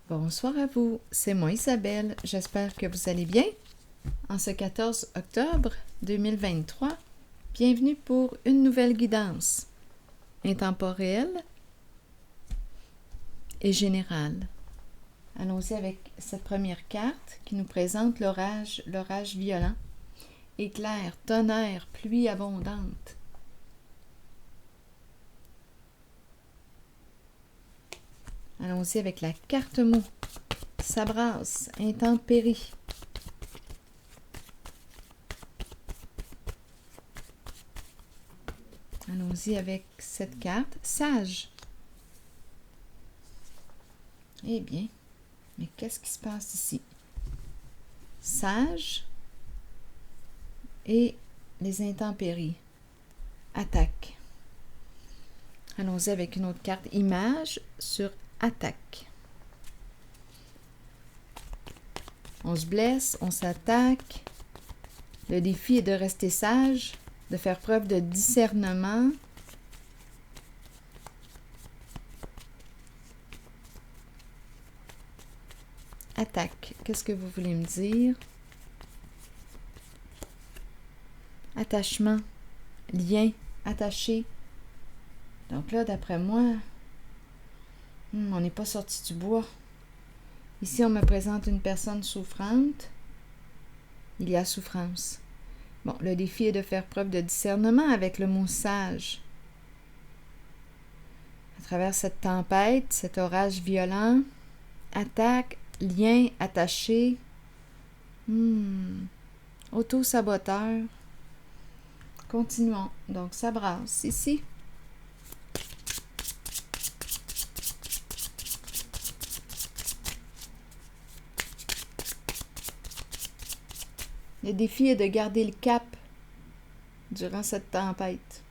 Bonsoir à vous, c'est moi Isabelle, j'espère que vous allez bien. En ce 14 octobre 2023, bienvenue pour une nouvelle guidance intemporelle et générale. Allons-y avec cette première carte qui nous présente l'orage violent, éclair, tonnerre, pluie abondante. Allons-y avec la carte mot, ça brasse, intempérie. Allons-y avec cette carte, sage. Eh bien, mais qu'est-ce qui se passe ici? Sage et les intempéries. Attaque. Allons-y avec une autre carte, image sur attaque. On se blesse, on s'attaque. Le défi est de rester sage, de faire preuve de discernement. Attaque, qu'est-ce que vous voulez me dire? Attachement, lien, attaché. Donc là, d'après moi, on n'est pas sorti du bois. Ici, on me présente une personne souffrante. Il y a souffrance. Bon, le défi est de faire preuve de discernement avec le mot sage. À travers cette tempête, cet orage violent, attaque, lien, attaché, auto-saboteur. Continuons. Donc, ça brasse ici. Le défi est de garder le cap durant cette tempête.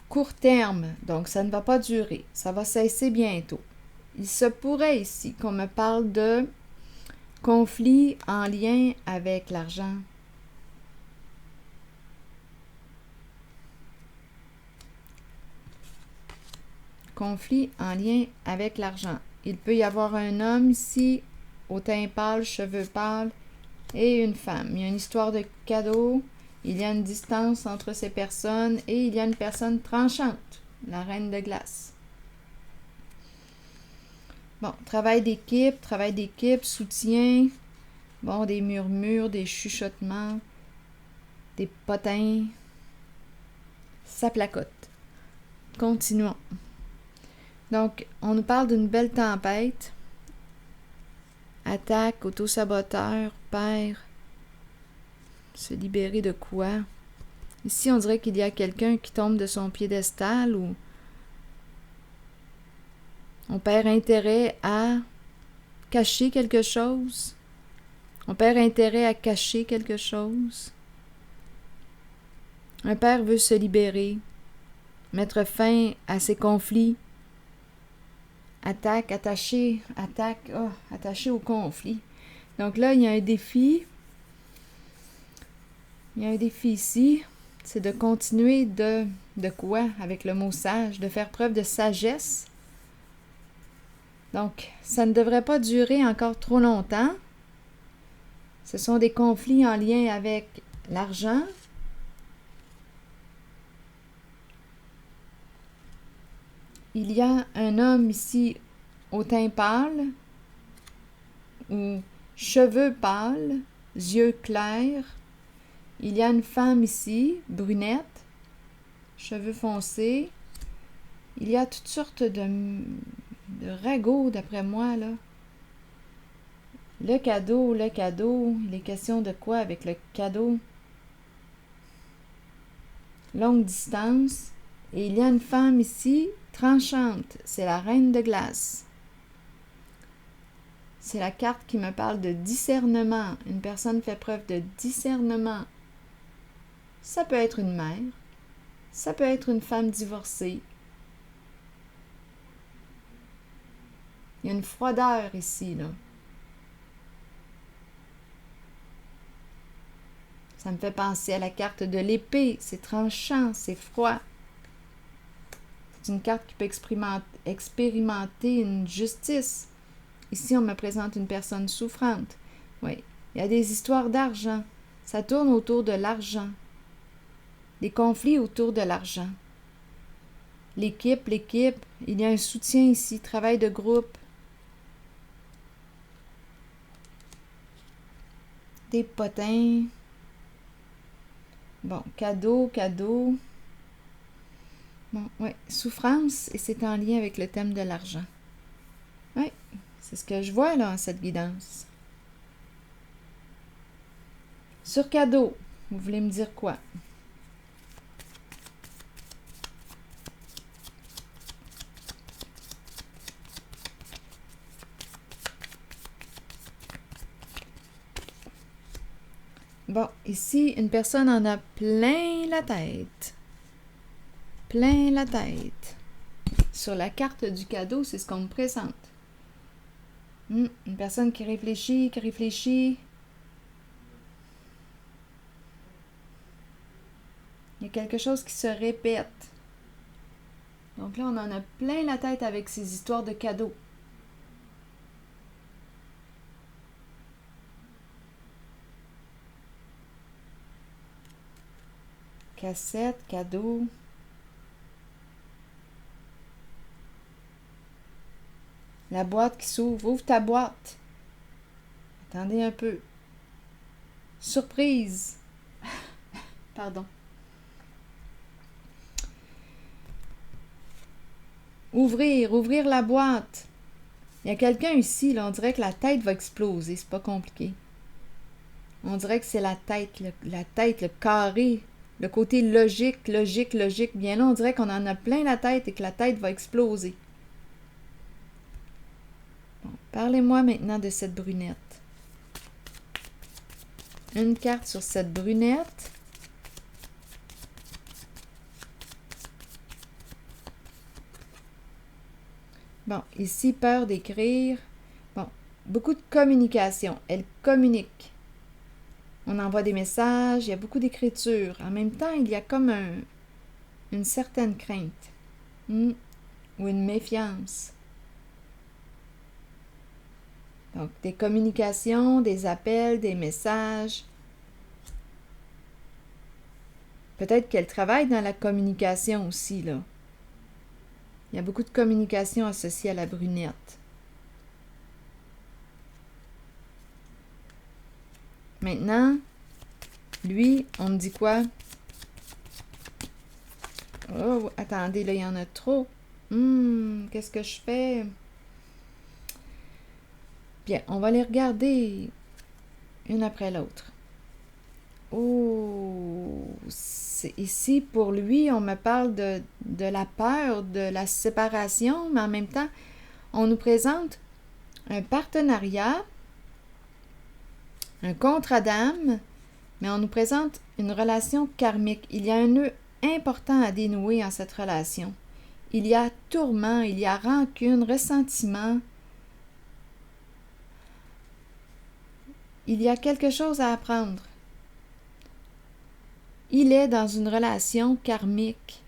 Court terme, donc ça ne va pas durer, ça va cesser bientôt. Il se pourrait ici qu'on me parle de conflit en lien avec l'argent. Conflit en lien avec l'argent. Il peut y avoir un homme ici, au teint pâle, cheveux pâles, et une femme. Il y a une histoire de cadeau, il y a une distance entre ces personnes, et il y a une personne tranchante, la reine de glace. Bon, travail d'équipe, soutien, bon, des murmures, des chuchotements, des potins. Ça placote. Continuons. Donc, on nous parle d'une belle tempête. Attaque, auto-saboteur, père. Se libérer de quoi? Ici, on dirait qu'il y a quelqu'un qui tombe de son piédestal ou on perd intérêt à cacher quelque chose. On perd intérêt à cacher quelque chose. Un père veut se libérer, mettre fin à ses conflits. Attaque, attaché au conflit. Donc là, il y a un défi. Il y a un défi ici. C'est de continuer de quoi? Avec le mot sage, de faire preuve de sagesse. Donc, ça ne devrait pas durer encore trop longtemps. Ce sont des conflits en lien avec l'argent. Il y a un homme ici au teint pâle, ou cheveux pâles, yeux clairs. Il y a une femme ici, brunette, cheveux foncés. Il y a toutes sortes de ragots, d'après moi, là. Le cadeau, il est question de quoi avec le cadeau? Longue distance. Et il y a une femme ici, tranchante. C'est la reine de glace. C'est la carte qui me parle de discernement. Une personne fait preuve de discernement. Ça peut être une mère. Ça peut être une femme divorcée. Il y a une froideur ici, là. Ça me fait penser à la carte de l'épée. C'est tranchant, c'est froid. C'est une carte qui peut expérimenter une justice. Ici, on me présente une personne souffrante. Oui, il y a des histoires d'argent. Ça tourne autour de l'argent. Des conflits autour de l'argent. L'équipe, il y a un soutien ici, travail de groupe. Des potins. Bon, cadeau. Bon, ouais, souffrance, et c'est en lien avec le thème de l'argent. Oui, c'est ce que je vois là en cette guidance. Sur cadeau, vous voulez me dire quoi? Bon, ici, une personne en a plein la tête. Plein la tête. Sur la carte du cadeau, c'est ce qu'on me présente. Une personne qui réfléchit. Il y a quelque chose qui se répète. Donc là, on en a plein la tête avec ces histoires de cadeaux. Cassette, cadeau. La boîte qui s'ouvre. Ouvre ta boîte. Attendez un peu. Surprise. Pardon. Ouvrir la boîte. Il y a quelqu'un ici, là, on dirait que la tête va exploser. C'est pas compliqué. On dirait que c'est la tête, le carré, le côté logique. Bien là, on dirait qu'on en a plein la tête et que la tête va exploser. Bon, parlez-moi maintenant de cette brunette. Une carte sur cette brunette. Bon, ici, peur d'écrire. Bon, beaucoup de communication. Elle communique. On envoie des messages, il y a beaucoup d'écriture. En même temps, il y a comme une certaine crainte. Ou une méfiance. Donc, des communications, des appels, des messages. Peut-être qu'elle travaille dans la communication aussi, là. Il y a beaucoup de communication associée à la brunette. Maintenant, lui, on me dit quoi? Oh, attendez, là, il y en a trop. Qu'est-ce que je fais? Bien, on va les regarder une après l'autre. Oh, ici, pour lui, on me parle de la peur, de la séparation, mais en même temps, on nous présente un partenariat, un contrat d'âme, mais on nous présente une relation karmique. Il y a un nœud important à dénouer en cette relation. Il y a tourment, il y a rancune, ressentiment. Il y a quelque chose à apprendre. Il est dans une relation karmique.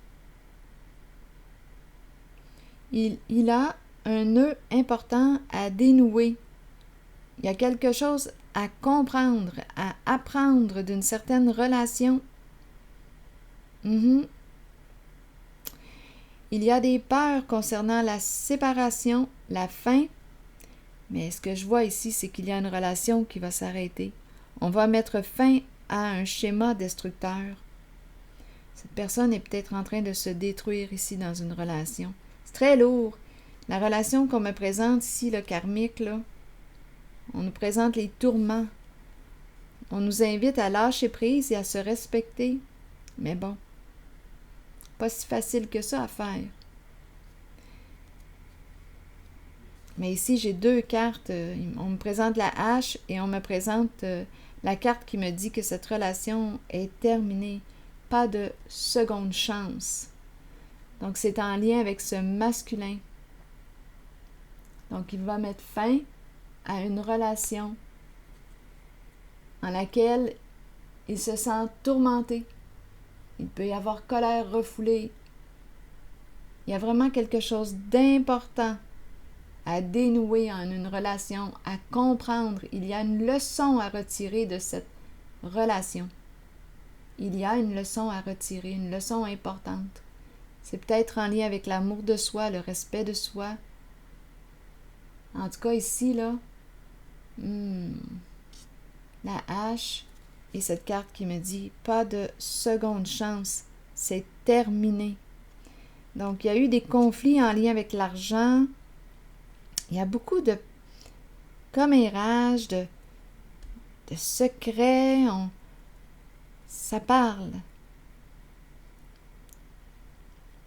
Il a un nœud important à dénouer. Il y a quelque chose à comprendre, à apprendre d'une certaine relation. Il y a des peurs concernant la séparation, la fin, mais ce que je vois ici, c'est qu'il y a une relation qui va s'arrêter. On va mettre fin à un schéma destructeur. Cette personne est peut-être en train de se détruire ici dans une relation. C'est très lourd. La relation qu'on me présente ici, le karmique, là, on nous présente les tourments. On nous invite à lâcher prise et à se respecter. Mais bon, pas si facile que ça à faire. Mais ici, j'ai deux cartes. On me présente la hache et on me présente la carte qui me dit que cette relation est terminée. Pas de seconde chance. Donc, c'est en lien avec ce masculin. Donc, il va mettre fin à une relation en laquelle Il se sent tourmenté. Il peut y avoir colère refoulée. Il y a vraiment quelque chose d'important à dénouer en une relation, à comprendre. Il y a une leçon à retirer de cette relation. Il y a une leçon à retirer, une leçon importante. C'est peut-être en lien avec l'amour de soi, le respect de soi. En tout cas, ici, là, la hache et cette carte qui me dit « Pas de seconde chance, c'est terminé ». Donc, il y a eu des conflits en lien avec l'argent. Il y a beaucoup de commérages, de secrets. Ça parle.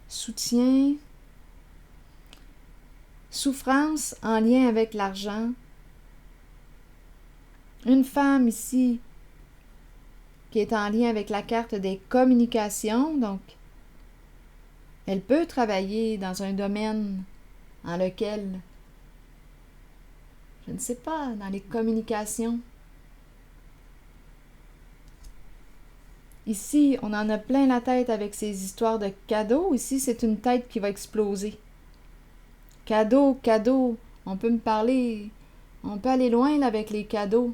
Soutien. Souffrance en lien avec l'argent. Une femme ici qui est en lien avec la carte des communications. Donc, elle peut travailler dans un domaine en lequel, je ne sais pas, dans les communications. Ici, on en a plein la tête avec ces histoires de cadeaux. Ici, c'est une tête qui va exploser. Cadeau, cadeau, on peut me parler, on peut aller loin là, avec les cadeaux.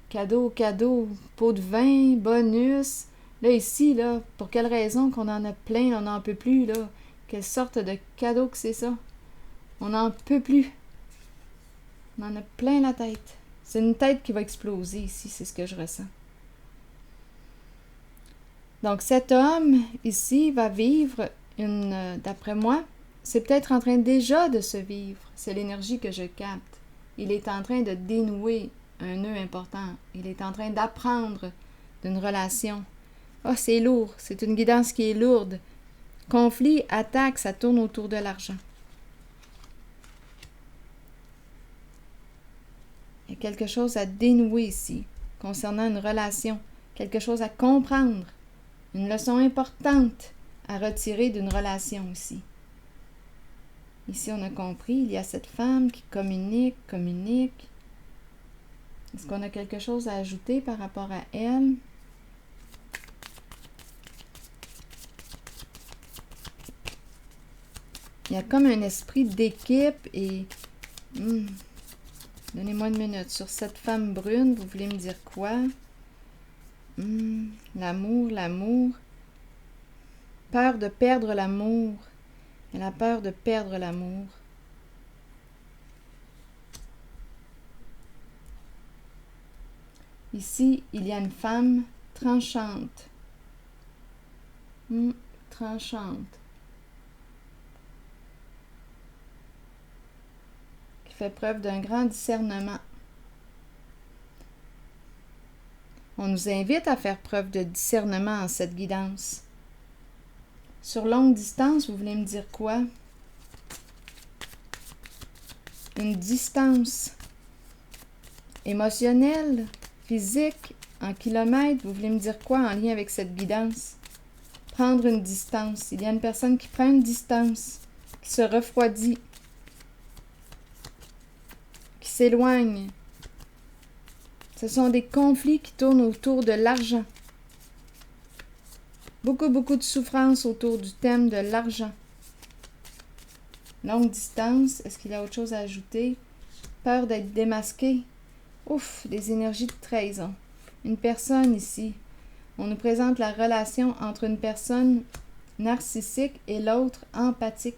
Cadeau, cadeau, pot de vin, bonus. Là, ici, là, pour quelle raison qu'on en a plein, on n'en peut plus, là? Quelle sorte de cadeau que c'est ça? On n'en peut plus. On en a plein la tête. C'est une tête qui va exploser ici, c'est ce que je ressens. Donc, cet homme, ici, va vivre d'après moi, c'est peut-être en train déjà de se vivre. C'est l'énergie que je capte. Il est en train de dénouer un nœud important. Il est en train d'apprendre d'une relation. Oh, c'est lourd. C'est une guidance qui est lourde. Conflit, attaque, ça tourne autour de l'argent. Il y a quelque chose à dénouer ici, concernant une relation. Quelque chose à comprendre. Une leçon importante à retirer d'une relation aussi. Ici, on a compris, il y a cette femme qui communique. Est-ce qu'on a quelque chose à ajouter par rapport à elle? Il y a comme un esprit d'équipe et... Donnez-moi une minute. Sur cette femme brune, vous voulez me dire quoi? L'amour. Peur de perdre l'amour. Elle a peur de perdre l'amour. Ici, il y a une femme tranchante. Tranchante. Qui fait preuve d'un grand discernement. On nous invite à faire preuve de discernement en cette guidance. Sur longue distance, vous voulez me dire quoi? Une distance émotionnelle, physique, en kilomètres, vous voulez me dire quoi en lien avec cette guidance? Prendre une distance. Il y a une personne qui prend une distance, qui se refroidit, qui s'éloigne. Ce sont des conflits qui tournent autour de l'argent. Beaucoup de souffrance autour du thème de l'argent. Longue distance, est-ce qu'il y a autre chose à ajouter? Peur d'être démasqué. Ouf, des énergies de trahison. Une personne ici. On nous présente la relation entre une personne narcissique et l'autre empathique.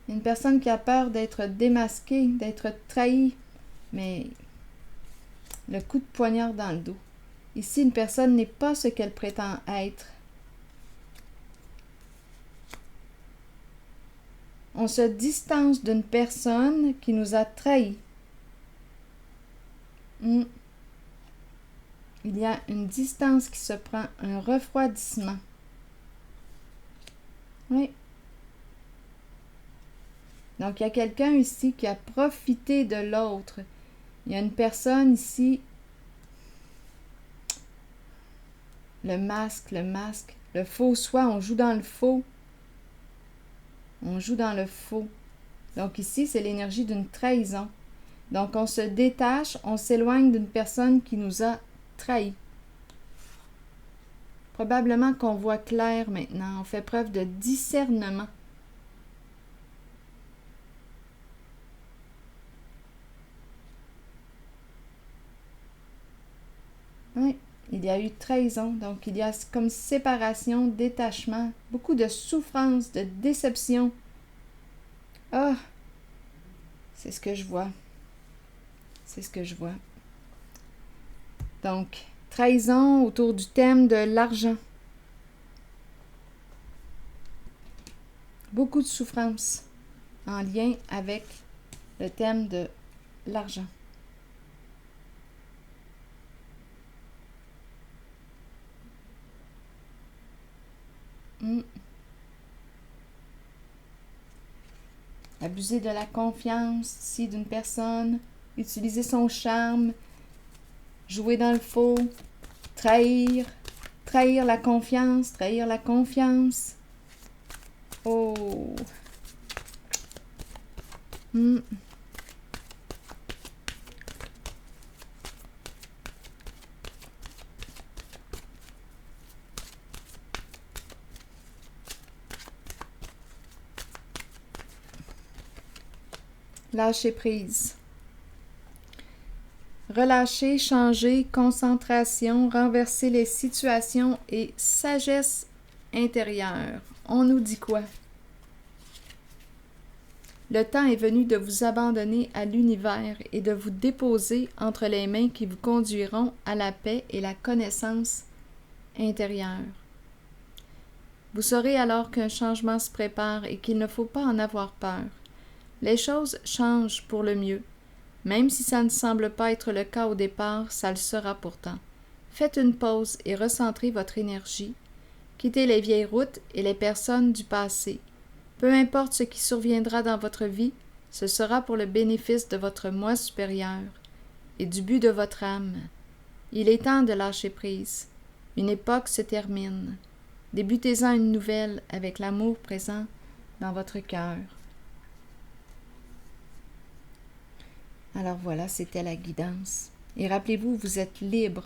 Une personne qui a peur d'être démasquée, d'être trahie, mais le coup de poignard dans le dos. Ici, une personne n'est pas ce qu'elle prétend être. On se distance d'une personne qui nous a trahis. Il y a une distance qui se prend, un refroidissement. Oui. Donc, il y a quelqu'un ici qui a profité de l'autre. Il y a une personne ici. Le masque, le faux soi, on joue dans le faux. On joue dans le faux. Donc ici, c'est l'énergie d'une trahison. Donc on se détache, on s'éloigne d'une personne qui nous a trahi. Probablement qu'on voit clair maintenant. On fait preuve de discernement. Oui, il y a eu trahison. Donc, il y a comme séparation, détachement, beaucoup de souffrance, de déception. Ah, c'est ce que je vois. C'est ce que je vois. Donc, trahison autour du thème de l'argent. Beaucoup de souffrance en lien avec le thème de l'argent. Abuser de la confiance ici d'une personne, utiliser son charme, jouer dans le faux, trahir la confiance, trahir la confiance. Oh! Lâcher prise. Relâcher, changer, concentration, renverser les situations et sagesse intérieure. On nous dit quoi? Le temps est venu de vous abandonner à l'univers et de vous déposer entre les mains qui vous conduiront à la paix et la connaissance intérieure. Vous saurez alors qu'un changement se prépare et qu'il ne faut pas en avoir peur. Les choses changent pour le mieux. Même si ça ne semble pas être le cas au départ, ça le sera pourtant. Faites une pause et recentrez votre énergie. Quittez les vieilles routes et les personnes du passé. Peu importe ce qui surviendra dans votre vie, ce sera pour le bénéfice de votre moi supérieur et du but de votre âme. Il est temps de lâcher prise. Une époque se termine. Débutez-en une nouvelle avec l'amour présent dans votre cœur. Alors voilà, c'était la guidance. Et rappelez-vous, vous êtes libre.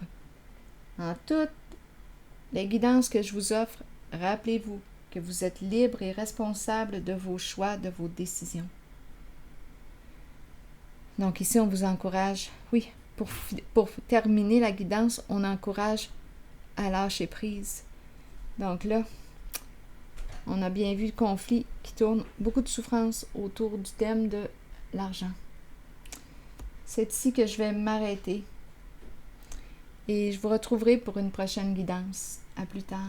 En toutes les guidances que je vous offre, rappelez-vous que vous êtes libre et responsable de vos choix, de vos décisions. Donc ici, on vous encourage, oui, pour terminer la guidance, on encourage à lâcher prise. Donc là, on a bien vu le conflit qui tourne, beaucoup de souffrance autour du thème de l'argent. C'est ici que je vais m'arrêter. Et je vous retrouverai pour une prochaine guidance. À plus tard.